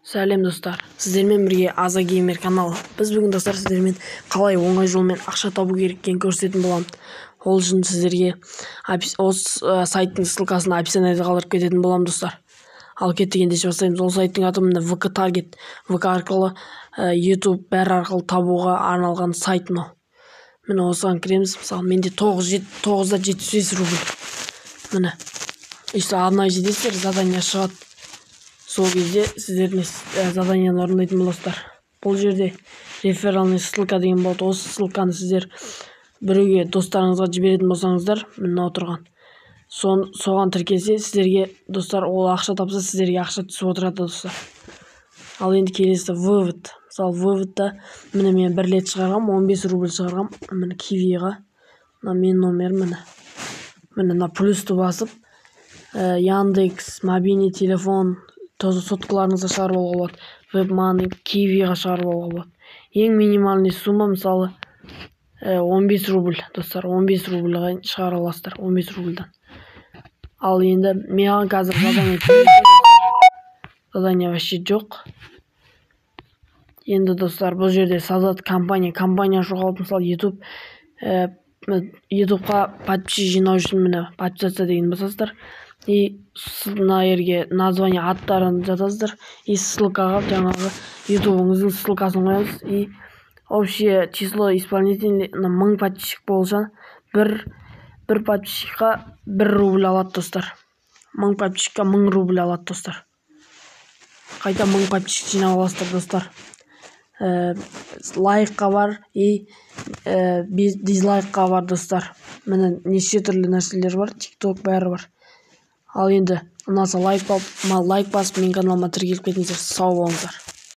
Сәлем достар, сіздермен бірге Аза Геймер каналы. Біз бүгін достар сіздермен қалай оңай жолмен ақша табу керек екенін көрсететін боламыз. Ол үшін сіздерге осы сайттың ссылкасын описаниеде қалдырып кететін боламын достар. Ал кеттігенде бастаймыз. Ол сайттың аты міне VK Target. VK арқылы YouTube бәрі арқылы табуға арналған сайт мынау. Міне осыған кіреміз. Мысалы менде 9.75 рубль. Міне. Işte арнайы жетесіздер, задание шығады. Сол кезде сіздердің заданияны орындайтын боласыздар. Бұл жерде реферальный ссылка деген болады. Осы ссылканы сіздер біреуге достарыңызға жіберетін болсаңыздар, мына отырған. Соған тіркелсе, сіздерге достар ол ақша тапса, сіздерге ақша түсіп отырады достар. Ал енді келесі вывод. Мысалы выводта міне мен 1 рет шығарғам, 15 рубль шығарғам. Міне Кивиға. Мына менің номерім міне. Мына плюсты басып, Яндекс, мобильный телефон, соткаларыңызға шығарып алуға болады. WebMoney, Кивиға шығарып алуға болады. Ең минимальный сумма мысалы 15 рубль достар. 15 рубльға шығара аласыздар. 15 рубльдан. Ал енді маған қазір задание вообще жоқ. Енді достар, бұл жерде создать компания жоғалып, мысалы YouTubeға подписчик жинау үшін міне подписаться деген басасыздар. И мына жерге название аттарын жазасыздар. И ссылкаға жаңағы ютубыңыздың ссылкасын қоясыз. И общее число исполнителей 1000 подписчик болса, бір подписчикқа 1 рубль алады достар. 1000 подписчикқа 1000 рубль алады достар. Қайта 1000 подписчик жинап аласыздар достар. Лайкқа бар и дизлайкқа бар достар. Міне неше түрлі нәрселер бар, TikTok бәрі бар. Ал енді ұнаса лайк басып, менің каналыма тіркеліп кетіңіздер. Сау болыңыздар.